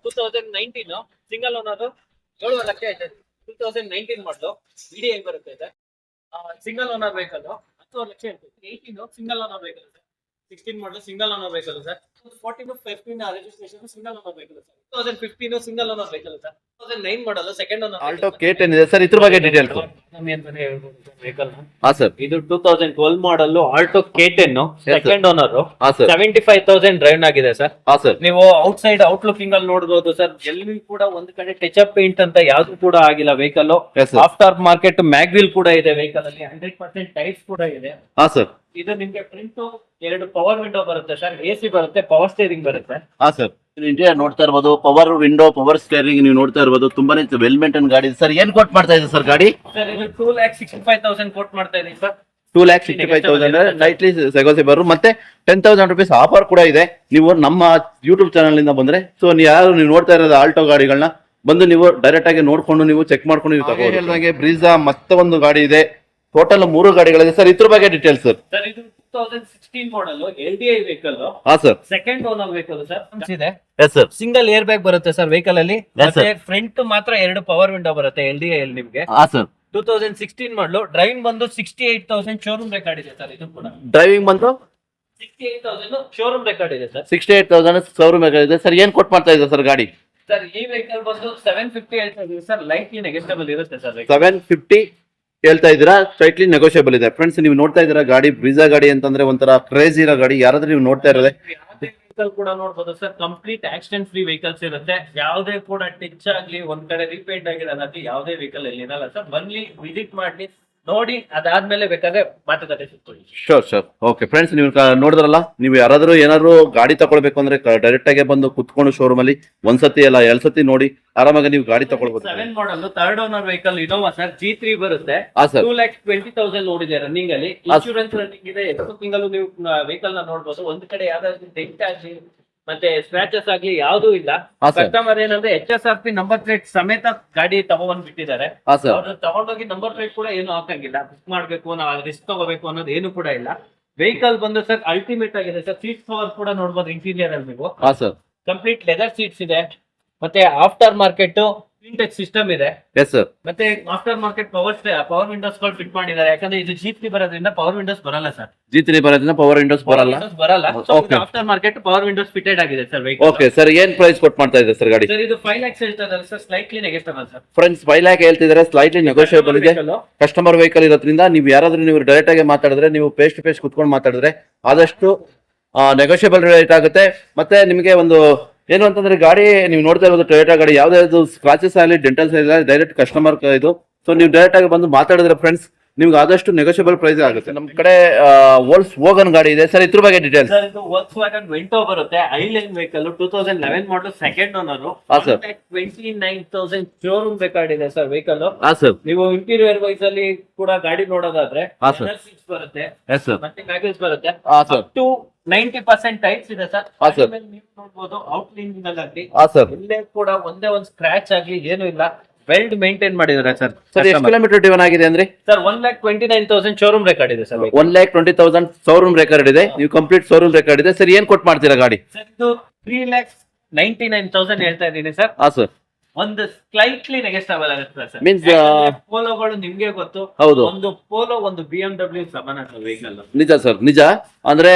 2019 single owner 7 lakh ಐತೆ. 2019 ಮಾಡಲು VDI ಬರುತ್ತೆ sir. Single owner vehicle 10 lakh ಐತೆ. 18 ಸಿಂಗಲ್ ಓನರ್ ವೆಹಿಕಲ್ ಸರ್. 16 ಮಾಡಲು single owner vehicle sir. 14 15 registration single owner vehicle sir. 2015 single owner vehicle sir. 2009 ಮಾಡಲು second owner Alto K10 ಇದೆ sir. ಇದ್ರ ಬಗ್ಗೆ details vehicle ಹಾ ಸರ್. ಇದು 2012 ಮಾಡಲ್ ಆಲ್ಟೋ K10 ಸೆಕೆಂಡ್ ಓನರ್. ಹಾ sir. 75,000 drive ಆಗಿದೆ sir. ಹಾ ಸರ್. ನೀವು ಔಟ್ ಸೈಡ್ ಔಟ್ ಲುಕಿಂಗ್ ಅಲ್ಲಿ ನೋಡಬಹುದು ಸರ್. ಎಲ್ಲಿ ಕೂಡ ಒಂದ್ ಕಡೆ ಟಚ್ ಅಪ್ ಪೇಂಟ್ ಅಂತ ಯಾವ್ದು ಕೂಡ ಆಗಿಲ್ಲ ವೆಹಿಕಲ್. ಆಫ್ಟರ್ ಮಾರ್ಕೆಟ್ ಮ್ಯಾಗ್ವಿಲ್ ಕೂಡ ಇದೆ ವೆಹಿಕಲ್ ಅಲ್ಲಿ. 100% ಟೈರ್ಸ್ ಕೂಡ ಇದೆ. ಹಾ ಸರ್. ಇದು ನಿಮ್ಗೆ ಫ್ರಂಟ್ 2 ಪವರ್ ವಿಂಡೋ ಬರುತ್ತೆ ಸರ್. AC ಬರುತ್ತೆ, ಪವರ್ ಸ್ಟೇರಿಂಗ್ ಬರುತ್ತೆ. ಹಾ ಸರ್. ಇಂಟೀರಿಯರ್ ನೋಡ್ತಾ ಇರ್ಬೋದು, ಪವರ್ ವಿಂಡೋ, ಪವರ್ ಸ್ಟೇರಿಂಗ್ ನೀವು ನೋಡ್ತಾ ಇರ್ಬೋದು. ತುಂಬಾನೇ ವೆಲ್ ಮೇಂಟೈನ್ ಗಾಡಿ ಸರ್. ಏನ್ ಕೋಟ್ ಮಾಡ್ತಾ ಇದೆ ಸರ್ ಗಾಡಿ? ಸರ್ ಇದು 2,65,000 ಕೋಟ್ ಮಾಡ್ತಾ ಇದೀನಿ ಸರ್. 2,65,000 ಸ್ಲೈಟ್ಲಿ ನೆಗೋಸಿಯಬಲ್ ಮತ್ತೆ 10,000 rupees ಆಫರ್ ಕೂಡ ಇದೆ. ನೀವು ನಮ್ಮ ಯೂಟ್ಯೂಬ್ ಚಾನಲ್ ಇಂದ ಬಂದ್ರೆ ಸೊ ನೀವು ನೋಡ್ತಾ ಇರೋದು ಆಲ್ಟೋ ಗಾಡಿಗಳನ್ನ ಬಂದು ನೀವು ಡೈರೆಕ್ಟ್ ಆಗಿ ನೋಡ್ಕೊಂಡು ನೀವು ಚೆಕ್ ಮಾಡ್ಕೊಂಡು ನೀವು ತಗೋಬಹುದು. ಬ್ರೀಜಾ ಮತ್ತೆ ಒಂದು ಗಾಡಿ ಇದೆ. ಟೋಟಲ್ 3 ಗಾಡಿಗಳಿದೆ ಸರ್. ಇದ್ರ ಬಗ್ಗೆ ಡೀಟೇಲ್ಸ್ ಸರ್. ಸರ್ ಇದು 2016 ಮಾಡಲ್ LDI ವೆಹಿಕಲ್. ಹಾ sir. Second owner vehicle sir. ಇದೆ yes sir. Single air bag ಬರುತ್ತೆ ಸರ್ ವೆಹಿಕಲ್ ಅಲ್ಲಿ. ಮತ್ತೆ ಫ್ರಂಟ್ ಮಾತ್ರ 2 ಪವರ್ ವಿಂಡೋ ಬರುತ್ತೆ LDI ಅಲ್ಲಿ ನಿಮ್ಗೆ. ಹಾ ಸರ್. 2016 ಮಾಡಲು ಡ್ರೈವಿಂಗ್ ಬಂದು 68,000 ಶೋರೂಮ್ ರೆಕಾರ್ಡ್ ಇದೆ ಸರ್. ಇದು ಕೂಡ ಡ್ರೈವಿಂಗ್ ಬಂದು 68,000 ಶೋರೂಮ್ ರೆಕಾರ್ಡ್ ಇದೆ ಸರ್. 68,000 ಶೋರೂಮ್ ಇದೆ ಸರ್. ಏನ್ ಕೊಟ್ ಮಾಡ್ತಾ ಇದೆ ಸರ್ ಗಾಡಿ? ಸರ್ ಈ ವೆಹಿಕಲ್ ಬಂದು 750 ಹೇಳ್ತಾ ಇದೀವಿ ಸರ್. ಲೈಟ್ಲಿ ನೆಗೆಸ್ಟಬಲ್ ಇರುತ್ತೆ ಸರ್. 750 ಹೇಳ್ತಾ ಇದ್ದೀರಾ, ಸ್ಲೈಟ್ಲಿ ನೆಗೋಷಿಯಬಲ್ ಇದೆ. ಫ್ರೆಂಡ್ಸ್ ನೀವು ನೋಡ್ತಾ ಇದ್ದೀರಾ ಗಾಡಿ ಬ್ರೀಜಾ ಗಾಡಿ ಅಂತಂದ್ರೆ ಒಂಥರ ಕ್ರೇಜ್ ಇರೋ ಗಾಡಿ. ಯಾರಾದ್ರೂ ನೀವು ನೋಡ್ತಾ ಇರೋದೇ ವೆಹಿಕಲ್ ಕೂಡ ನೋಡಬಹುದು sir. Complete accident free vehicles ಇರುತ್ತೆ. ಯಾವುದೇ ಕೂಡ ಟಚ್ ಆಗ್ಲಿ ಒಂದ್ ಕಡೆ ರಿಪೇಂಟ್ ಆಗಿರೋದಾಗ್ಲಿ ಯಾವುದೇ ವೆಹಿಕಲ್ ಇಲ್ಲಿ ಇರಲ್ಲ ಸರ್. ಬನ್ನಿ ವಿಸಿಟ್ ಮಾಡಿ ನೋಡಿ, ಅದಾದ್ಮೇಲೆ ಬೇಕಾದ್ರೆ ಮಾತುಕತೆ ಸಿಗ್ತೀವಿ. ಶೋರ್ ಓಕೆ ಫ್ರೆಂಡ್ಸ್, ನೀವು ನೋಡಿದ್ರಲ್ಲ, ನೀವು ಯಾರಾದ್ರೂ ಏನಾದ್ರು ಗಾಡಿ ತಗೊಳ್ಬೇಕು ಅಂದ್ರೆ ಡೈರೆಕ್ಟ್ ಆಗಿ ಬಂದು ಕುತ್ಕೊಂಡು ಶೋರೂಮ್ ಅಲ್ಲಿ ಒಂದ್ಸತಿ ಅಲ್ಲ 2 ಸತಿ ನೋಡಿ ಆರಾಮಾಗಿ ನೀವು ಗಾಡಿ ತಗೊಳ್ಬಹುದು. 7 ಮಾಡಲ್ third owner vehicle Innova sir. G3 ಬರುತ್ತೆ. 2,20,000 ನೋಡಿದೆ ರನ್ನಿಂಗ್ ಅಲ್ಲಿ. ಇನ್ಶೂರೆನ್ಸ್ ರನ್ನಿಂಗ್ ಇದೆ. ಎಷ್ಟು ತಿಂಗಳು ನೀವು ವೆಹಿಕಲ್ ನ ನೋಡಬಹುದು. ಒಂದ್ ಕಡೆ ಯಾವ್ದಾದ್ರು ಡೆಂಟ್ ಆಗ್ಲಿ ಮತ್ತೆ ಸ್ಕ್ರಾಚಸ್ ಆಗ್ಲಿ ಯಾವ್ದು ಇಲ್ಲ. ಕಸ್ಟಮರ್ ಏನಂದ್ರೆ HSRP ನಂಬರ್ ಪ್ಲೇಟ್ ಸಮೇತ ಗಾಡಿ ತಗೊಂಡ್ ಬಿಟ್ಟಿದ್ದಾರೆ. ಅವ್ರು ತಗೊಂಡೋಗಿ ನಂಬರ್ ಪ್ಲೇಟ್ ಕೂಡ ಏನು ಹಾಕಂಗಿಲ್ಲ. ಬುಕ್ ಮಾಡ್ಬೇಕು, ನಾವು ರಿಸ್ಕ್ ತಗೋಬೇಕು ಅನ್ನೋದು ಏನು ಕೂಡ ಇಲ್ಲ. ವೆಹಿಕಲ್ ಬಂದು ಸರ್ ಅಲ್ಟಿಮೇಟ್ ಆಗಿದೆ ಸರ್. ಸೀಟ್ ಕವರ್ ಕೂಡ ನೋಡಬಹುದು ಇಂಟೀರಿಯರ್ ಅಲ್ಲಿ ನೀವು. ಕಂಪ್ಲೀಟ್ ಲೆದರ್ ಸೀಟ್ಸ್ ಇದೆ. ಮತ್ತೆ ಆಫ್ಟರ್ ಮಾರ್ಕೆಟ್ ಟಚ್ ಸಿಸ್ಟಮ್ ಇದೆ. ಮತ್ತೆ ಆಫ್ಟರ್ ಮಾರ್ಕೆಟ್ ಪವರ್ ವಿಂಡೋಸ್ ಗಳು ಫಿಟ್ ಮಾಡಿದ್ದಾರೆ. ಯಾಕಂದ್ರೆ ಇದು G3 ಬರೋದ್ರಿಂದ ಪವರ್ ವಿಂಡೋಸ್ ಬರಲ್ಲ ಸರ್. G3 ಬರೋದ್ರಿಂದ ಪವರ್ ವಿಂಡೋಸ್ ಬರಲ್ಲ. After market power Windows fitted ಆಗಿದೆ ಸರ್. ಓಕೆ ಸರ್, ಏನ್ ಪ್ರೈಸ್ ಕೊಟ್ ಮಾಡ್ತಾ ಇದೆ ಸರ್ ಗಾಡಿ? ಸರ್ ಇದು 5 lakhs ಹೇಳ್ತಾ ಇದ್ದಾರೆ sir. Slightly negotiable sir. Friends 5 lakh ಹೇಳ್ತಿದ್ದಾರೆ, ಸ್ಲೈಟ್ಲಿ ನೆಗೋಷಿಯಬಲ್ ಇದೆ. ಕಸ್ಟಮರ್ ವೆಹಿಕಲ್ ಇರೋದ್ರಿಂದ ನೀವು ಯಾರಾದ್ರೂ ನೀವು ಡೈರೆಕ್ಟ್ ಆಗಿ ಮಾತಾಡಿದ್ರೆ, ನೀವು ಫೇಸ್ ಟು ಫೇಸ್ ಕುತ್ಕೊಂಡು ಮಾತಾಡಿದ್ರೆ ಆದಷ್ಟು ನೆಗೋಷಿಯಬಲ್ ರೇಟ್ ಆಗುತ್ತೆ. ಮತ್ತೆ ನಿಮಗೆ ಒಂದು ಏನು ಅಂತಂದ್ರೆ ಗಾಡಿ ನೀವು ನೋಡ್ತಾ ಇರೋದು ಟೊಯೋಟಾ ಗಾಡಿ. ಯಾವ್ದಾದ್ರು ಸ್ಕ್ರಾಚಸ್ ಆಗಲಿ ಡೆಂಟಲ್ಸ್ ಇಲ್ಲ, ಡೈರೆಕ್ಟ್ ಕಸ್ಟಮರ್ ಇದು. ಸೊ ನೀವು ಡೈರೆಕ್ಟ್ ಆಗಿ ಬಂದು ಮಾತಾಡಿದ್ರೆ ಫ್ರೆಂಡ್ಸ್ ನಿಮ್ಗೆ ಆದಷ್ಟು ನೆಗೋಷಿಯಬಲ್ ಪ್ರೈಸ್ ಆಗುತ್ತೆ. ನಮ್ ಕಡೆ ವೋಲ್ಸ್ ವೋಗನ್ ಗಾಡಿ ಇದೆ ಸರ್. ಇದ್ರ ಬಗ್ಗೆ ಡೀಟೇಲ್ಸ್. ಸರ್ ಇದು Volkswagen Vento ಬರುತ್ತೆ. Highline vehicle 2011 model second owner. 29,000 showroom record ಇದೆ ಸರ್ ವೆಹಿಕಲ್. ನೀವು ಇಂಟೀರಿಯರ್ ವೈಸ್ ಅಲ್ಲಿ ಕೂಡ ಗಾಡಿ ನೋಡೋದಾದ್ರೆ ಸೀಟ್ಸ್ ಬರುತ್ತೆ. ಮತ್ತೆ ಮ್ಯಾಗಲ್ಸ್ ಬರುತ್ತೆ. 90% ಟೈರ್ಸ್ ಇದೆ ಸರ್. ನೀವು ನೋಡಬಹುದು ಔಟ್ಲೈನಿಂಗ್ ಅಲ್ಲಿ ಇಲ್ಲೇ ಕೂಡ ಒಂದೇ ಒಂದು ಸ್ಕ್ರಾಚ್ ಆಗ್ಲಿ ಏನು ಇಲ್ಲ. ವೆಲ್ಡ್ ಮೇಂಟೈನ್ ಮಾಡಿದ್ದಾರೆ ಸರ್. ಸರ್ ಎಷ್ಟು ಕಿಲೋಮೀಟರ್ ಡ್ರಿವನ್ ಆಗಿದೆ ಅಂದ್ರೆ? ಸರ್ 1,29,000 ಶೋರೂಮ್ ರೆಕಾರ್ಡ್ ಇದೆ ಸರ್. 1,20,000 ಶೋರೂಮ್ ರೆಕಾರ್ಡ್ ಇದೆ. ನೀವು ಕಂಪ್ಲೀಟ್ ಶೋರೂಮ್ ರೆಕಾರ್ಡ್ ಇದೆ. ಸರ್ ಏನ್ ಕೊಟ್ ಮಾಡ್ತೀರಾ ಗಾಡಿ? ಸರ್ ಇದು 3,99,000 ಹೇಳ್ತಾ ಇದ್ದೀನಿ ಸರ್. ಸರ್ ಒಂದು ಸ್ಲೈಟ್ಲಿ ನೆಗೆಸ್ಟಬಲ್ ಆಗುತ್ತೆ ಸರ್. ಮೀನ್ಸ್ ಪೋಲೋಗಳು ನಿಮ್ಗೆ ಗೊತ್ತು. ಹೌದು, ಒಂದು ಪೋಲೋ ಒಂದು BMW ಸಮಾನ ವೆಹಿಕಲ್. ನಿಜ ಸರ್, ನಿಜ. ಅಂದ್ರೆ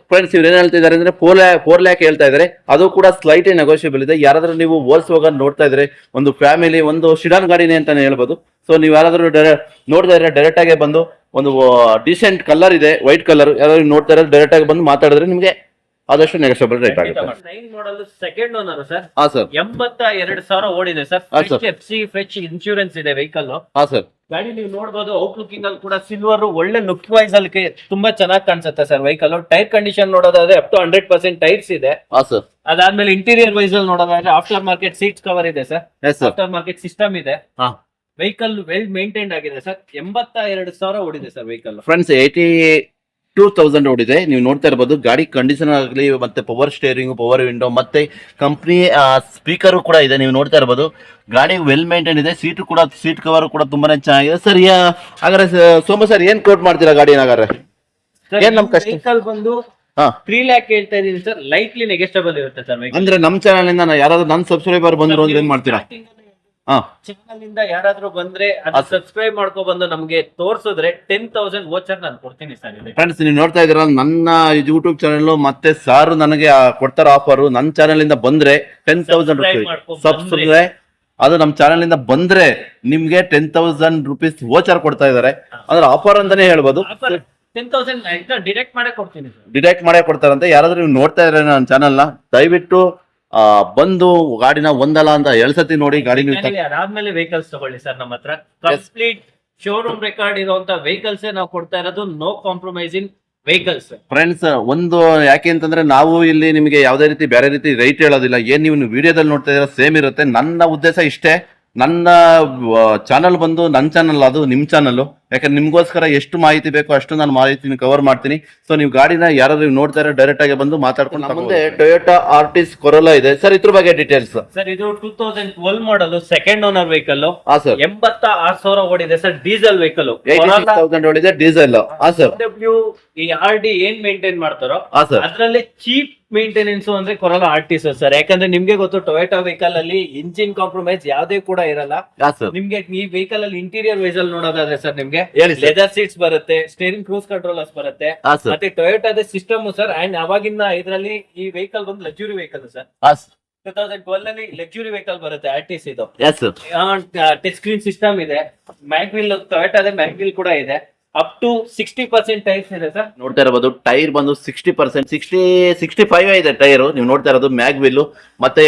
ಫ್ರೆಂಡ್ಸ್ ಇವ್ರು ಏನ್ ಹೇಳ್ತಾ ಇದಾರೆ ಅಂದ್ರೆ 4 lakh ಹೇಳ್ತಾ ಇದಾರೆ. ಅದು ಕೂಡ ಸ್ಲೈಟ್ಲಿ ನೆಗೋಷಿಯಬಲ್ ಇದೆ. ಯಾರಾದ್ರೂ ನೀವು Volkswagen ನೋಡ್ತಾ ಇದ್ರೆ, ಒಂದು ಫ್ಯಾಮಿಲಿ ಒಂದು ಸಿಡಾನ್ ಗಾಡಿನೇ ಅಂತಾನೆ ಹೇಳ್ಬೋದು. ಸೊ ನೀವು ಯಾರಾದ್ರೂ ನೋಡ್ತಾ ಇದ್ರೆ ಡೈರೆಕ್ಟ್ ಆಗಿ ಬಂದು, ಒಂದು ಡಿಸೆಂಟ್ ಕಲರ್ ಇದೆ, ವೈಟ್ ಕಲರ್, ಯಾರಾದ್ರೂ ನೋಡ್ತಾ ಇದ್ರೆ ಡೈರೆಕ್ಟ್ ಆಗಿ ಬಂದು ಮಾತಾಡಿದ್ರೆ ನಿಮ್ಗೆ ಆದಷ್ಟು ನೆಗೋಷಿಯಬಲ್ ರೇಟ್ ಆಗುತ್ತೆ. 9 ಮಾಡಲ್ ಸೆಕೆಂಡ್ ಓನರ್ ಸರ್. 82,000 ಓಡಿದೆ ಸರ್. ಫ್ರೆಶ್ ಇನ್ಶೂರೆನ್ಸ್ ಇದೆ ವೆಹಿಕಲ್. ಗಾಡಿ ನೀವು ನೋಡಬಹುದು ಔಟ್ ಲುಕಿಂಗ್ ಅಲ್ಲಿ ಕೂಡ ಸಿಲ್ವರ್ ಒಳ್ಳೆ ಲುಕ್ ವೈಸ್ ಅಲ್ಲಿ ತುಂಬಾ ಚೆನ್ನಾಗಿ ಕಾಣಿಸುತ್ತೆ ಸರ್ ವೆಹಿಕಲ್. ಟೈರ್ ಕಂಡೀಷನ್ ನೋಡೋದಾದ್ರೆ ಅಪ್ ಟು 100% ಟೈರ್ಸ್ ಇದೆ. ಅದಾದ್ಮೇಲೆ ಇಂಟೀರಿಯರ್ ವೈಸ್ ಅಲ್ಲಿ ನೋಡೋದಾದ್ರೆ ಆಫ್ಟರ್ ಮಾರ್ಕೆಟ್ ಸೀಟ್ಸ್ ಕವರ್ ಇದೆ ಸರ್. ಆಫ್ಟರ್ ಮಾರ್ಕೆಟ್ ಸಿಸ್ಟಮ್ ಇದೆ. ವೆಹಿಕಲ್ ವೆಲ್ ಮೇಂಟೈನ್ಡ್ ಆಗಿದೆ ಸರ್. 82,000 ಓಡಿದೆ ಸರ್ ವೆಹಿಕಲ್. ಫ್ರೆಂಡ್ಸ್ 82,000 ಓಡಿದೆ. ನೀವು ನೋಡ್ತಾ ಇರಬಹುದು ಗಾಡಿ ಕಂಡೀಷನ್ ಆಗಲಿ, ಮತ್ತೆ ಪವರ್ ಸ್ಟೇರಿಂಗ್, ಪವರ್ ವಿಂಡೋ, ಮತ್ತೆ ಕಂಪ್ನಿ ಸ್ಪೀಕರ್ ಕೂಡ ಇದೆ. ನೀವು ನೋಡ್ತಾ ಇರಬಹುದು ಗಾಡಿ ವೆಲ್ ಮೇಂಟೈನ್ ಇದೆ. ಸೀಟ್ ಕವರ್ ಕೂಡ ತುಂಬಾನೇ ಚೆನ್ನಾಗಿದೆ ಸರ್. ಹಾಗಾದ್ರೆ ಸೋಮ ಸರ್ ಏನ್ ಕೋಟ್ ಮಾಡ್ತೀರಾ ಗಾಡಿ? ಹಾಗಾದ್ರೆ ಏನ್ ನಮ್ ವೆಹಿಕಲ್ ಬಂದು ಹಾ. 3 lakh ಹೇಳ್ತಾ ಇದೀನಿ ಸರ್, ಲೈಟ್ಲಿ ನೆಗೆಸ್ಟಬಲ್ ಇರುತ್ತೆ ಸರ್. ಅಂದ್ರೆ ನಮ್ ಚಾನಲ್ ಇಂದ ಯಾರಾದ್ರೂ ನನ್ ಸಬ್ಸ್ಕ್ರೈಬರ್ ಬಂದ್ರು ಅಂದ್ರೆ ಏನ್ ಮಾಡ್ತೀರಾ? ಹಾ, ಚಾನಲ್ ಇಂದ ಯಾರಾದ್ರೂ ಬಂದ್ರೆ ಅದು ಸಬ್ಸ್ಕ್ರೈಬ್ ಮಾಡ್ಕೊ ಬಂದು ನಮ್ಗೆ ತೋರ್ಸಿದ್ರೆ 10,000 ವೋಚರ್ ನಾನು ಕೊಡ್ತೀನಿ ಸರ್. ಫ್ರೆಂಡ್ಸ್ ನೀವು ನೋಡ್ತಾ ಇದ್ದೀರಾ ನನ್ನ ಯೂಟ್ಯೂಬ್ ಚಾನಲ್ ಮತ್ತೆ ಸಾರ್ ನನಗೆ ಕೊಡ್ತಾರ ಆಫರ್. ನನ್ನ ಚಾನಲ್ ಇಂದ ಬಂದ್ರೆ 10,000 ರುಪೀಸ್ ಸಬ್ಸ್ಕ್ರೈಬ್, ಅದು ನಮ್ಮ ಚಾನಲ್ ಇಂದ ಬಂದ್ರೆ ನಿಮ್ಗೆ 10,000 ರುಪೀಸ್ ವೋಚರ್ ಕೊಡ್ತಾ ಇದಾರೆ. ಅಂದ್ರೆ ಆಫರ್ ಅಂತಾನೆ ಹೇಳ್ಬೋದು. 10,000 ಡಿರೆಕ್ಟ್ ಮಾಡೇ ಕೊಡ್ತೀನಿ ಸರ್. ಡಿಡಕ್ಟ್ ಮಾಡೇ ಕೊಡ್ತಾರಂತೆ. ಯಾರಾದ್ರೂ ನೀವು ನೋಡ್ತಾ ಇದ್ರೆ ನನ್ನ ಚಾನಲ್ ನ ದಯವಿಟ್ಟು ಬಂದು ಗಾಡಿನ ಒಂದಲ್ಲ ಅಂತ ಸತಿ ನೋಡಿ ಗಾಡಿ ಅದಾದ್ಮೇಲೆ ವೆಹಿಕಲ್ಸ್ ತಗೊಳ್ಳಿ ಸರ್. ನಮ್ಮ ಹತ್ರ ಕಂಪ್ಲೀಟ್ ಶೋರೂಮ್ ರೆಕಾರ್ಡ್ ಇರುವಂತ ವೆಹಿಕಲ್ಸ್ ನಾವು ಕೊಡ್ತಾ ಇರೋದು. No compromising vehicles. ಫ್ರೆಂಡ್ಸ್ ಒಂದು ಯಾಕೆ ಅಂತಂದ್ರೆ ನಾವು ಇಲ್ಲಿ ನಿಮಗೆ ಯಾವುದೇ ರೀತಿ ಬೇರೆ ರೀತಿ ರೈಟ್ ಹೇಳೋದಿಲ್ಲ. ಏನ್ ನೀವು ವಿಡಿಯೋದಲ್ಲಿ ನೋಡ್ತಾ ಇದ್ರೆ ಸೇಮ್ ಇರುತ್ತೆ. ನನ್ನ ಉದ್ದೇಶ ಇಷ್ಟೇ, ನನ್ನ ಚಾನಲ್ ಬಂದು ನನ್ನ ಚಾನಲ್, ಅದು ನಿಮ್ ಚಾನಲ್. ಯಾಕಂದ್ರೆ ನಿಮ್ಗೋಸ್ಕರ ಎಷ್ಟು ಮಾಹಿತಿ ಬೇಕೋ ಅಷ್ಟು ನಾನು ಮಾಹಿತಿ ಕವರ್ ಮಾಡ್ತೀನಿ. ಸೊ ನೀವು ಗಾಡಿನ ಯಾರಾದ್ರೂ ನೋಡ್ತಾ ಇರೋ ಡೈರೆಕ್ಟ್ ಆಗಿ ಬಂದು ಮಾತಾಡ್ಕೊಂಡು. ಮುಂದೆ ಟೊಯೋಟಾ ಆರ್ಟಿಸ್ ಕೊರೋಲಾ ಇದೆ ಸರ್, ಇದ್ರ ಬಗ್ಗೆ ಡೀಟೇಲ್ಸ್ ಸರ್. ಇದು 2012 ಮಾಡಲ್, ಸೆಕೆಂಡ್ ಓನರ್ ವೆಹಿಕಲ್. ಹಾ ಸರ್. 86,000 ಓಡಿದೆ ಸರ್. ಡೀಸೆಲ್ ವೆಹಿಕಲ್, 86,000 ಓಡಿದೆ ಡೀಸೆಲ್. ಹಾ ಸರ್. ಈ RD ಏನ್ ಮೇಂಟೈನ್ ಮಾಡ್ತಾರೋ ಹಾ ಸರ್, ಅದ್ರಲ್ಲಿ ಚೀಪ್ ಮೇಂಟೆನೆನ್ಸ್ ಅಂದ್ರೆ ಕೊರೋಲಾ ಆರ್ಟಿಸ್ ಸರ್. ಯಾಕಂದ್ರೆ ನಿಮ್ಗೆ ಗೊತ್ತು ಟೊಯೋಟಾ ವೆಹಿಕಲ್ ಅಲ್ಲಿ ಇಂಜಿನ್ ಕಾಂಪ್ರಮೈಸ್ ಯಾವ್ದೇ ಕೂಡ ಇರಲ್ಲ. ನಿಮ್ಗೆ ಈ ವೆಹಿಕಲ್ ಅಲ್ಲಿ ಇಂಟೀರಿಯರ್ ವೈಸ್ ಅಲ್ಲಿ ನೋಡೋದಾದ್ರೆ ಸರ್, ನಿಮ್ಗೆ ಲೆದರ್ ಸೀಟ್ಸ್ ಬರುತ್ತೆ, ಸ್ಟೇರಿಂಗ್ ಕ್ರೂಸ್ ಕಂಟ್ರೋಲರ್ಸ್ ಬರುತ್ತೆ, ಮತ್ತೆ ಟೊಯೋಟಾದ ಸಿಸ್ಟಮ್ ಸರ್. ಅಂಡ್ ಅವಾಗಿನ ಇದರಲ್ಲಿ ಈ ವೆಹಿಕಲ್ ಬಂದು ಲಕ್ಸುರಿ ವೆಹಿಕಲ್ ಸರ್. 2012 ಅಲ್ಲಿ ಲಕ್ಸುರಿ ವೆಹಿಕಲ್ ಬರುತ್ತೆ ಆರ್ಟಿಸ್. ಇದು ಟಚ್ ಸ್ಕ್ರೀನ್ ಸಿಸ್ಟಮ್ ಇದೆ, ಮ್ಯಾಗ್ವಿಲ್, ಟೊಯೋಟಾದ ಮ್ಯಾಗ್ವಿಲ್ ಕೂಡ ಇದೆ. ಅಪ್ ಟು 60% ಟೈರ್ಸ್ ಇದೆ ಸರ್. ನೋಡ್ತಾ ಇರಬಹುದು ಟೈರ್ ಬಂದು 60%, 65 ಇದೆ ಟೈರ್. ನೀವು ನೋಡ್ತಾ ಇರೋದು ಮ್ಯಾಗ್ವಿಲ್. ಮತ್ತೆ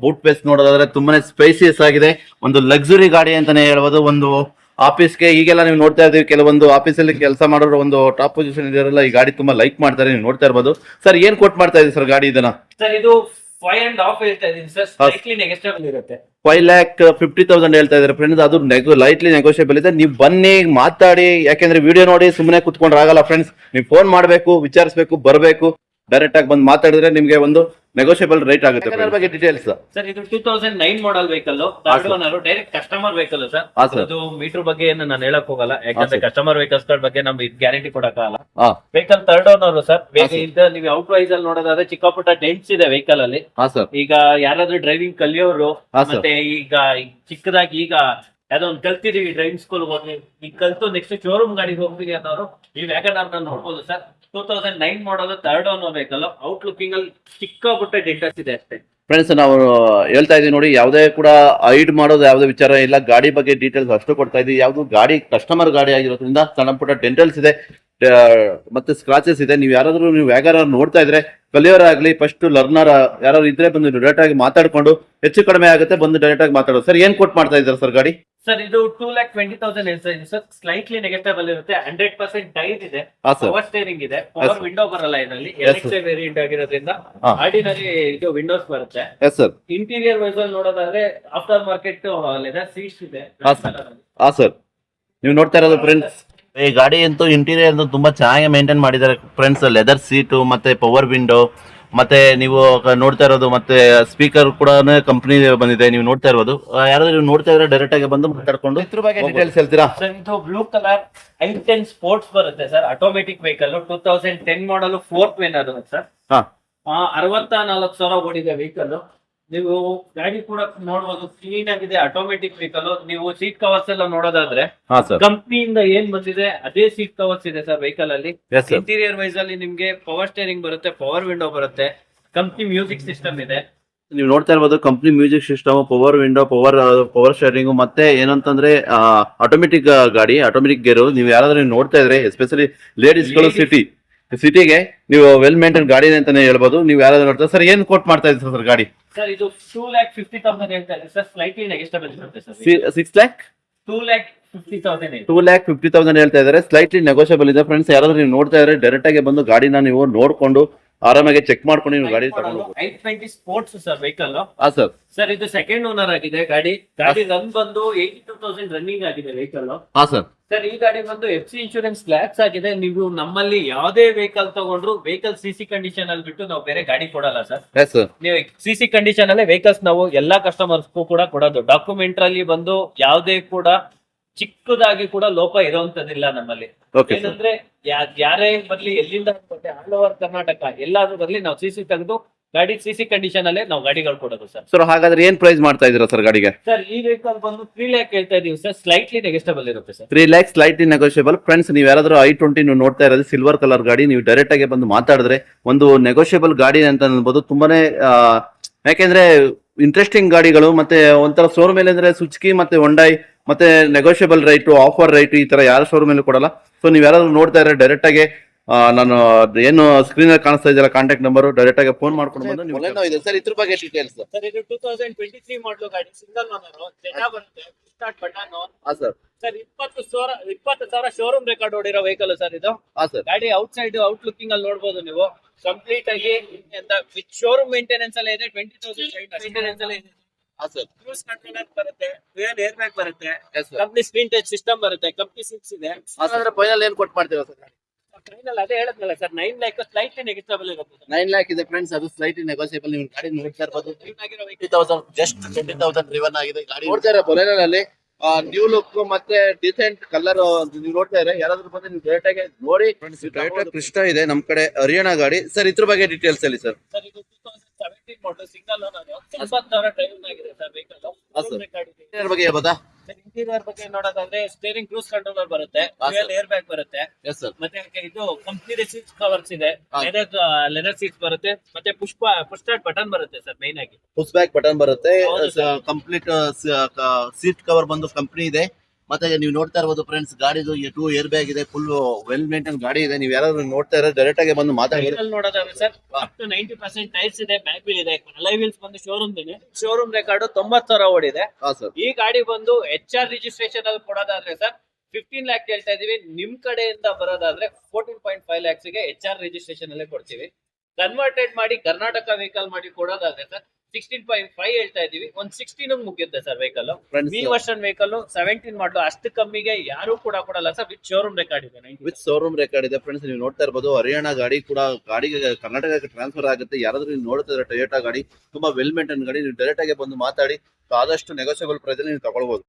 ಬೂಟ್ ಸ್ಪೇಸ್ ನೋಡೋದಾದ್ರೆ ತುಂಬಾನೇ ಸ್ಪೇಸಿಯಸ್ ಆಗಿದೆ. ಒಂದು ಲಕ್ಸುರಿ ಗಾಡಿ ಅಂತಾನೆ ಹೇಳ್ಬೋದು. ಒಂದು ಆಫೀಸ್ಗೆ ಈಗೆಲ್ಲ ನೀವು ನೋಡ್ತಾ ಇದ್ದೀವಿ, ಕೆಲವೊಂದು ಆಫೀಸಲ್ಲಿ ಕೆಲಸ ಮಾಡೋರು ಒಂದು ಟಾಪ್ ಪೊಸಿಷನ್ ಇದಾರಲ್ಲ, ಈ ಗಾಡಿ ತುಂಬಾ ಲೈಕ್ ಮಾಡ್ತಾರೆ. ನೀವು ನೋಡ್ತಾ ಇರ್ಬೋದು ಸರ್. ಏನ್ ಕೊಟ್ ಮಾಡ್ತಾ ಇದೆ ಸರ್ ಗಾಡಿ ಇದನ್ನ? ಸರ್ ಇದು 5.5 ಹೇಳ್ತಾ ಇದೀನಿ ಸರ್. ಸ್ಲೈಟ್ಲಿ ನೆಗೆಸ್ಟಬಲ್ ಇರುತ್ತೆ. 5,50,000 ಹೇಳ್ತಾ ಇದಾರೆ ಫ್ರೆಂಡ್ಸ್. ಅದು ಲೈಟ್ಲಿ ನೆಗೋಷಿಯಬಲ್ ಇದೆ. ನೀವು ಬನ್ನಿ ಮಾತಾಡಿ. ಯಾಕೆಂದ್ರೆ ವಿಡಿಯೋ ನೋಡಿ ಸುಮ್ಮನೆ ಕುತ್ಕೊಂಡ್ರೆ ಆಗಲ್ಲ ಫ್ರೆಂಡ್ಸ್. ನೀವು ಫೋನ್ ಮಾಡಬೇಕು, ವಿಚಾರಿಸಬೇಕು, ಬರಬೇಕು. ಡೈರೆಕ್ಟ್ ಆಗಿ ಬಂದು ಮಾತಾಡಿದ್ರೆ ನಿಮ್ಗೆ ಒಂದು ನೆಗೋಷಿಯಬಲ್ ರೇಟ್ ಆಗುತ್ತೆ. ಬಗ್ಗೆ ಡೀಟೇಲ್ಸ್ ಸರ್. ಇದು 2009 ಮಾಡಲ್ vehicle, third owner, direct customer vehicle sir. ಅದು ಮೀಟರ್ ಬಗ್ಗೆ ಏನು ನಾನು ಹೇಳಕ್ ಹೋಗಲ್ಲ, ಯಾಕಂದ್ರೆ ಕಸ್ಟಮರ್ ವೆಹಿಕಲ್ಸ್ ಗಳ ಬಗ್ಗೆ ನಮ್ಗೆ ಗ್ಯಾರಂಟಿ ಕೊಡಕ್ಕಾಗಲ್ಲ. Vehicle third owner sir. ನೀವು ಔಟ್ ವೈಸ್ ಅಲ್ಲಿ ನೋಡೋದಾದ್ರೆ ಚಿಕ್ಕಪುಟ್ಟ ಡೆಂಟ್ಸ್ ಇದೆ ವೆಹಿಕಲ್ ಅಲ್ಲಿ. ಈಗ ಯಾರಾದ್ರೂ ಡ್ರೈವಿಂಗ್ ಕಲಿಯೋರು, ಮತ್ತೆ ಈಗ ಚಿಕ್ಕದಾಗಿ ಈಗ ಯಾವ್ದೋ ಒಂದು ಕಲ್ತಿದೀವಿ ಡ್ರೈವಿಂಗ್ ಸ್ಕೂಲ್ ಹೋಗಿ, ಈಗ ಕಲ್ತು ನೆಕ್ಸ್ಟ್ ಶೋರೂಮ್ ಗಾಡಿಗೆ ಹೋಗ್ತೀವಿ ಅನ್ನೋರು ಈ ವ್ಯಾಗನ್ ನೋಡ್ಬೋದು sir. 2009 model, third owner vehicle. Out looking ಅಲ್ಲಿ ಚಿಕ್ಕಪುಟ್ಟ ಡೆಂಟಸ್ ಇದೆ ಅಷ್ಟೇ ಫ್ರೆಂಡ್ಸ್. ನಾವು ಹೇಳ್ತಾ ಇದೀವಿ ನೋಡಿ, ಯಾವುದೇ ಕೂಡ ಹೈಡ್ ಮಾಡೋದು ಯಾವುದೇ ವಿಚಾರ ಇಲ್ಲ. ಗಾಡಿ ಬಗ್ಗೆ ಡೀಟೇಲ್ಸ್ ಅಷ್ಟು ಕೊಡ್ತಾ ಇದೀವಿ. ಯಾವ್ದು ಗಾಡಿ ಕಸ್ಟಮರ್ ಗಾಡಿ ಆಗಿರೋದ್ರಿಂದ ಸಣ್ಣ ಪುಟ್ಟ ಡೆಂಟಲ್ಸ್ ಇದೆ, ಮತ್ತೆ ಸ್ಕ್ರಾಚಸ್ ಇದೆ. ನೀವು ಯಾರಾದ್ರೂ ನೀವು ವ್ಯಾಗನ್ ನೋಡ್ತಾ ಇದ್ರೆ, ಕಲಿಯೋರಾಗ್ಲಿ, ಫಸ್ಟ್ ಲರ್ನರ್ ಯಾರು ಇದ್ರೆ ಬಂದು ಡೈರೆಕ್ಟ್ ಆಗಿ ಮಾತಾಡ್ಕೊಂಡು ಹೆಚ್ಚು ಕಡಿಮೆ ಆಗುತ್ತೆ, ಬಂದು ಡೈರೆಕ್ಟ್ ಆಗಿ ಮಾತಾಡೋದು. ಸರ್ ಏನ್ ಕೊಟ್ ಮಾಡ್ತಾ ಇದ್ದಾರೆ ಸರ್ ಗಾಡಿ? ಸರ್ ಇದು 2,20,000 ಹೇಳ್ತಾ ಇದೆ ಸರ್. ಸ್ಲೈಟ್ಲಿ ನೆಗೆಟಬಲ್ ಇರುತ್ತೆ. 100% ಟೈರ್ ಇದೆ, ಪವರ್ ಸ್ಟೇರಿಂಗ್ ಇದೆ, ಪವರ್ ವಿಂಡೋ ಬರಲ್ಲ ಇದರಲ್ಲಿ. ಎಲೆಕ್ಟ್ರಿಕ್ ವೇರಿಯಂಟ್ ಆಗಿರೋದ್ರಿಂದ ಆರ್ಡಿನರಿ ಇದು ವಿಂಡೋಸ್ ಬರುತ್ತೆ. ಇಂಟೀರಿಯರ್ ವೈಸ್ ಅಲ್ಲಿ ನೋಡೋದಾದ್ರೆ ಆಫ್ಟರ್ ಮಾರ್ಕೆಟ್ ಲೆದರ್ ಸೀಟ್ಸ್ ಇದೆ. ಸರ್ ನೀವು ನೋಡ್ತಾ ಇರೋದು ಫ್ರೆಂಡ್ಸ್, ಈ ಗಾಡಿ ಅಂತೂ ಇಂಟೀರಿಯರ್ ತುಂಬಾ ಚೆನ್ನಾಗಿ ಮೇಂಟೈನ್ ಮಾಡಿದ್ದಾರೆ ಫ್ರೆಂಡ್ಸ್. ಲೆದರ್ ಸೀಟು, ಮತ್ತೆ ಪವರ್ ವಿಂಡೋ, ಮತ್ತೆ ನೀವು ನೋಡ್ತಾ ಇರೋದು, ಮತ್ತೆ ಸ್ಪೀಕರ್ ಕೂಡ ಕಂಪನಿ ಬಂದಿದೆ. ನೀವು ನೋಡ್ತಾ ಇರೋದು, ಯಾರಾದ್ರೂ ನೀವು ನೋಡ್ತಾ ಇದ್ರೆ ಡೈರೆಕ್ಟ್ ಆಗಿ ಬಂದು ಮಾತಾಡ್ಕೊಂಡು ಇದ್ರ ಬಗ್ಗೆ ಡೀಟೇಲ್ಸ್ ಹೇಳ್ತೀರಾ ಸರ್? ಇದು ಬ್ಲೂ ಕಲರ್ i10 ಸ್ಪೋರ್ಟ್ಸ್ ಬರುತ್ತೆ ಸರ್. ಆಟೋಮೆಟಿಕ್ ವೆಹಿಕಲ್, 2010 ಮಾಡಲ್, 4th ವಿನ್ನರ್ ಸರ್. 64,000 ಓಡಿದೆ ವೆಹಿಕಲ್. ನೀವು ಗಾಡಿ ಕೂಡ ನೋಡಬಹುದು, ಕ್ಲೀನ್ ಆಗಿದೆ, ಆಟೋಮೆಟಿಕ್ ವೆಹಿಕಲ್. ನೀವು ಸೀಟ್ ಕವರ್ಸ್ ಎಲ್ಲ ನೋಡೋದಾದ್ರೆ ಕಂಪ್ನಿಯಿಂದ ಏನ್ ಬಂದಿದೆ ಅದೇ ಸೀಟ್ ಕವರ್ಸ್ ಇದೆ ಸರ್ ವೆಹಿಕಲ್ ಅಲ್ಲಿ. ಇಂಟೀರಿಯರ್ ವೈಸ್ ಅಲ್ಲಿ ನಿಮ್ಗೆ ಪವರ್ ಸ್ಟೇರಿಂಗ್ ಬರುತ್ತೆ, ಪವರ್ ವಿಂಡೋ ಬರುತ್ತೆ, ಕಂಪ್ನಿ ಮ್ಯೂಸಿಕ್ ಸಿಸ್ಟಮ್ ಇದೆ. ನೀವು ನೋಡ್ತಾ ಇರ್ಬೋದು company music system, power window, power steering, ಮತ್ತೆ ಏನಂತಂದ್ರೆ ಆಟೋಮೆಟಿಕ್ ಗಾಡಿ, ಆಟೋಮೆಟಿಕ್ ಗೇರು. ನೀವು ಯಾರಾದ್ರೂ ನೋಡ್ತಾ ಇದ್ರೆ ಎಸ್ಪೆಷಲಿ ಲೇಡೀಸ್ಗಳು ಸಿಟಿಗೆ ನೀವು ವೆಲ್ ಮೇಂಟೈನ್ ಗಾಡಿ ಅಂತಾನೆ ಹೇಳ್ಬೋದು. ನೀವು ಯಾರಾದ್ರೂ ನೋಡ್ತಾ ಸರ್ ಏನ್ ಕೋಟ್ ಮಾಡ್ತಾ ಇದ್ದೀರಾ ಸರ್ ಗಾಡಿ? ಸರ್ ಇದು 2,50,000 ಹೇಳ್ತಾ ಇದೆ ಸರ್. ಸ್ಲೈಟ್ಲಿ ನೆಗೆಸ್ಟಬಲ್ ಇರುತ್ತೆ ಸರ್. 2,50,000 ಹೇಳ್ತಾ ಇದ್ದಾರೆ. ಸ್ಲೈಟ್ಲಿ ನೆಗೋಷಿಯಬಲ್ ಇದೆ ಫ್ರೆಂಡ್ಸ್. ಯಾರಾದ್ರೂ ನೀವು ನೋಡ್ತಾ ಇದ್ರೆ ಡೈರೆಕ್ಟ್ ಆಗಿ ಬಂದು ಗಾಡಿನ ನೀವು ನೋಡ್ಕೊಂಡು ಆರಾಮಾಗಿ ಚೆಕ್ ಮಾಡ್ಕೊಂಡು ನೀವು ಗಾಡಿ ತಗೊಂಡು. i20 sports sir vehicle. Sir. Sir ಇದು ಸೆಕೆಂಡ್ ಓನರ್ ಆಗಿದೆ ಗಾಡಿ ರನ್ ಬಂದು 82,000 ರನ್ನಿಂಗ್ ಆಗಿದೆ ವೆಹಿಕಲ್. ಸರ್. ಸರ್ ಈ ಗಾಡಿ ಬಂದು FC ಇನ್ಶೂರೆನ್ಸ್ ಲ್ಯಾಪ್ಸ್ ಆಗಿದೆ. ನೀವು ನಮ್ಮಲ್ಲಿ ಯಾವುದೇ ವೆಹಿಕಲ್ ತಗೊಂಡ್ರು ವೆಹಿಕಲ್ CC ಕಂಡೀಷನ್ ಅಲ್ಲಿ ಬಿಟ್ಟು ನಾವು ಬೇರೆ ಗಾಡಿ ಕೊಡಲ್ಲ ಸರ್. ನೀವು CC ಕಂಡೀಷನ್ ಅಲ್ಲೇ ವೆಹಿಕಲ್ಸ್ ನಾವು ಎಲ್ಲಾ ಕಸ್ಟಮರ್ಸ್ ಕೂಡ ಕೊಡೋದು. ಡಾಕ್ಯುಮೆಂಟ್ ಅಲ್ಲಿ ಬಂದು ಯಾವುದೇ ಕೂಡ ಚಿಕ್ಕದಾಗಿ ಕೂಡ ಲೋಪ ಇರುವಂತದಿಲ್ಲ ನಮ್ಮಲ್ಲಿ. Okay sir. ಏನಂದ್ರೆ ಯಾರೇ ಬರ್ಲಿ, ಎಲ್ಲಿಂದ ಬರ್ಲಿ, ಆಲ್ ಓವರ್ ಕರ್ನಾಟಕ ಎಲ್ಲಾದ್ರೂ ಬರ್ಲಿ, ನಾವು ಸಿಸಿ ತೆಗೆದು ಗಾಡಿ ಸಿಸಿ ಕಂಡೀಷನ್ ಅಲ್ಲೇ ನಾವು ಗಾಡಿಗಳು ಕೊಡೋದು ಸರ್. ಸರ್ ಹಾಗಾದ್ರೆ ಏನ್ ಪ್ರೈಸ್ ಮಾಡ್ತಾ ಇದೀರಾ ಸರ್ ಗಾಡಿಗೆ? ಸರ್ ಈ ವೆಹಿಕಲ್ ಬಂದು 3 ಲ್ಯಾಕ್ ಹೇಳ್ತಾ ಇದೀವಿ ಸರ್, ಸ್ಲೈಟ್ಲಿ ನೆಗೆಸ್ಟಬಲ್ ಇರುತ್ತೆ sir. 3 lakhs slightly negotiable. Friends, ನೀವು ಯಾರಾದ್ರೂ i20 ನೀವು ನೋಡ್ತಾ ಇರೋದು ಸಿಲ್ವರ್ ಕಲರ್ ಗಾಡಿ, ನೀವು ಡೈರೆಕ್ಟ್ ಆಗಿ ಬಂದು ಮಾತಾಡಿದ್ರೆ ಒಂದು ನೆಗೋಷಿಯಬಲ್ ಗಾಡಿ ಅಂತ ಅನ್ಬೋದು. ತುಂಬಾನೇ ಯಾಕೆಂದ್ರೆ ಇಂಟ್ರೆಸ್ಟಿಂಗ್ ಗಾಡಿಗಳು, ಮತ್ತೆ ಒಂಥರ ಶೋರೂಮ್ ಅಲ್ಲಿ ಅಂದ್ರೆ ಸುಜುಕಿ ಮತ್ತೆ ಹೊಂಡಾಯ್ ಮತ್ತೆ ನೆಗೋಷಿಯಬಲ್ ರೈಟ್, ಆಫರ್ ರೈಟ್ ಈ ತರ ಯಾರ ಶೋರೂಮ್ ಅಲ್ಲಿ ಕೊಡಲ್ಲ. ಸೊ ನೀವು ಯಾರಾದ್ರೂ ನೋಡ್ತಾ ಇದ್ರೆ ಡೈರೆಕ್ಟ್ ಆಗಿ ನಾನು ಏನು ಸ್ಕ್ರೀನ್ ಅಲ್ಲಿ ಕಾಣಿಸ್ತಾ ಇದೆಯಲ್ಲ ಕಾಂಟ್ಯಾಕ್ಟ್ ನಂಬರ್, ಡೈರೆಕ್ಟ್ ಆಗಿ ಫೋನ್ ಮಾಡ್ಕೊಂಡು ಬಂದು ನೀವು ಸರ್ ಇದ್ರ ಬಗ್ಗೆ ಡೀಟೇಲ್ಸ್. ಸರ್ ಇದು 2023 ಮಾಡಲು ಗಾಡಿ, ಸಿಂಗಲ್ ಓನರ್, ಜೆಟಾ ಬರುತ್ತೆ, ಸ್ಟಾರ್ಟ್ ಬಟನ್. ಹಾ ಸರ್. ಸರ್ 20,000 ಶೋರೂಮ್ ರೆಕಾರ್ಡ್ ಓಡಿರೋ ವೆಹಿಕಲ್ ಸರ್ ಇದು. ಹಾ ಸರ್. ಗಾಡಿ ಔಟ್ ಸೈಡ್ ಔಟ್ ಲುಕಿಂಗ್ ಅಲ್ಲಿ ನೋಡಬಹುದು ನೀವು. ಕಂಪ್ಲೀಟ್ ಆಗಿ ವಿತ್ ಶೋರೂಮ್ ಮೇಂಟೆನೆನ್ಸ್ ಎಲ್ಲ ಇದೆ. 20,000 ಮೇಂಟೆನೆನ್ಸ್ ಎಲ್ಲ ಇದೆ. ಹಾ ಸರ್. ಕ್ರೂಸ್ ಕಂಟ್ರೋಲರ್ ಬರುತ್ತೆ, ಡ್ಯುಯಲ್ ಏರ್ ಬ್ಯಾಗ್ ಬರುತ್ತೆ, Yes, sir. Company screen touch system ಬರುತ್ತೆ, ಕಂಪ್ನಿ ಸೀಟ್ಸ್ ಇದೆ. ಹಾಗಾದ್ರೆ ಫೈನಲ್ ಏನ್ ಕೊಟ್ಟು ಮಾಡ್ತೀರಾ ಸರ್? ಫೈನಲ್ ಅದೇ ಹೇಳದ್ನಲ್ಲ ಸರ್, 9 ಲ್ಯಾಕ್ ಸ್ಲೈಟ್ಲಿ ನೆಗೆಸ್ಟಬಲ್ ಇರುತ್ತೆ. 9 lakh ಇದೆ ಫ್ರೆಂಡ್ಸ್, ಅದು ಸ್ಲೈಟ್ಲಿ ನೆಗೋಷಿಯಬಲ್. ನೀವು ಗಾಡಿ ನೋಡ್ತಾ ಇರ್ಬೋದು, Clean ಆಗಿರೋ vehicle. 20,000 ಜಸ್ಟ್ 20,000 ಡ್ರಿವನ್ ಆಗಿದೆ ಗಾಡಿ. ನೋಡ್ತಾ ಇರೋ ಬೊಲೆನೋನಲ್ಲಿ ನ್ಯೂ ಲುಕ್ ಮತ್ತೆ ಡಿಸೆಂಟ್ ಕಲರ್ ನೀವು ನೋಡ್ತಾ ಇದ್ರೆ ಯಾರಾದ್ರೂ ಬಂದ್ರೆ ನೀವು ಡೈರೆಕ್ಟ್ ಆಗಿ ನೋಡಿ. ಟೊಯೋಟಾ ಕ್ರಿಸ್ಟಾ ಇದೆ ನಮ್ ಕಡೆ, ಹರಿಯಾಣ ಗಾಡಿ. ಸರ್ ಇದ್ರ ಬಗ್ಗೆ ಡೀಟೇಲ್ಸ್ ಹೇಳಿ ಸರ್. ಸರ್ ಇದು 2017 ಮಾಡಲ್, ಸಿಂಗಲ್ ಓನರ್, 40,000 ಡ್ರೈವ್ ಆಗಿದೆ ಸರ್ ವೆಹಿಕಲ್. ರೆಕಾರ್ಡ್ ಇದೆ. ಇದ್ರ ಬಗ್ಗೆ ಹೇಳ್ಬೋದಾ? ಇಂಟೀರಿಯರ್ ಬಗ್ಗೆ ನೋಡೋದಾದ್ರೆ ಸ್ಟೇರಿಂಗ್ ಕ್ರೂಸ್ ಕಂಟ್ರೋಲರ್ ಬರುತ್ತೆ, ಹಾ, ಡ್ಯುಯಲ್ sir. ಏರ್ ಬ್ಯಾಗ್ ಬರುತ್ತೆ, ಎಸ್ ಸರ್. ಮತ್ತೆ ಇದು ಕಂಪ್ನಿ ಸೀಟ್ ಕವರ್ಸ್ ಇದೆ, ಹಾ. ಲೆದರ್ ಸೀಟ್ಸ್ ಬರುತ್ತೆ, ಮತ್ತೆ ಪುಷ್ ಸ್ಟಾರ್ಟ್ ಬಟನ್ ಬರುತ್ತೆ ಸರ್ ಮೇನ್ ಆಗಿ. ಪುಷ್ ಬ್ಯಾಕ್ ಬಟನ್ ಬರುತ್ತೆ, ಹೌದು sir. ಕಂಪ್ಲೀಟ್ ಸೀಟ್ ಕವರ್ ಬಂದು ಕಂಪ್ನಿ ಇದೆ. ಮತ್ತೆ ನೀವು ನೋಡ್ತಾ ಇರ್ಬೋದು ಫ್ರೆಂಡ್ಸ್, ಗಾಡಿದು 2 ಏರ್ ಬ್ಯಾಗ್ ಇದೆ, ಫುಲ್ ವೆಲ್ ಮೇಂಟೈನ್ ಗಾಡಿ ಇದೆ. ನೀವು ಯಾರಾದ್ರೂ ನೋಡ್ತಾ ಇದ್ರೆ ಡೈರೆಕ್ಟ್ ಆಗಿ ಬಂದು ಮಾತಾಡಿ. ಟೈರ್ ನೋಡೋದಾದ್ರೆ ಸರ್ ಅಪ್ ಟು 90% ಟೈರ್ಸ್ ಇದೆ, ಬ್ಯಾಕ್ ವೀಲ್ ಇದೆ, ಅಲೈ ವೀಲ್ಸ್ ಬಂದು ಶೋರೂಮ್ ರೆಕಾರ್ಡ್ 90,000 ಓಡಿದೆ. ಹಾ ಸರ್. ಈ ಗಾಡಿ ಬಂದು HR ರಿಜಿಸ್ಟ್ರೇಷನ್ ಅಲ್ಲಿ ಕೊಡೋದಾದ್ರೆ ಸರ್ 15 ಲ್ಯಾಕ್ ಹೇಳ್ತಾ ಇದೀವಿ. ನಿಮ್ ಕಡೆಯಿಂದ ಬರೋದಾದ್ರೆ 14.5 ಲ್ಯಾಕ್ಸ್ ಗೆ HR ರಿಜಿಸ್ಟ್ರೇಷನ್ ಅಲ್ಲೇ ಕೊಡ್ತೀವಿ. ಕನ್ವರ್ಟೆಡ್ ಮಾಡಿ ಕರ್ನಾಟಕ ವೆಹಿಕಲ್ ಮಾಡಿ ಕೊಡೋದಾದ್ರೆ ಸರ್ 16.5 ಹೇಳ್ತಾ ಇದೀವಿ. 116 ಮುಗಿಯುತ್ತೆ ಸರ್ ವೆಹಿಕಲ್. Friends, ಈ ವರ್ಷನ್ ವೆಹಿಕಲ್ 17 ಮಾಡಲು ಅಷ್ಟು ಕಮ್ಮಿಗೆ ಯಾರು ಕೂಡ ಕೊಡಲ್ಲ ಸರ್, ವಿತ್ ಶೋರೂಮ್ ರೆಕಾರ್ಡ್ ಇದೆ. ವಿತ್ ಶೋರೂಮ್ ರೆಕಾರ್ಡ್ ಇದೆ ಫ್ರೆಂಡ್ಸ್. ನೀವು ನೋಡ್ತಾ ಇರ್ಬೋದು ಹರಿಯಾಣ ಗಾಡಿ ಕೂಡ, ಗಾಡಿಗೆ ಕರ್ನಾಟಕಕ್ಕೆ ಟ್ರಾನ್ಸ್ಫರ್ ಆಗುತ್ತೆ. ಯಾರಾದ್ರೂ ನೀವು ನೋಡ್ತಾ ಇದ್ರೆ ಟೊಯೋಟಾ ಗಾಡಿ ತುಂಬಾ ವೆಲ್ ಮೇಂಟೈನ್ ಗಾಡಿ, ನೀವು ಡೈರೆಕ್ಟ್ ಆಗಿ ಬಂದು ಮಾತಾಡಿ. ಆದಷ್ಟು ನೆಗೋಷಿಯಬಲ್ ಪ್ರೈಸ್ ನೀವು ತಗೊಳ್ಬಹುದು.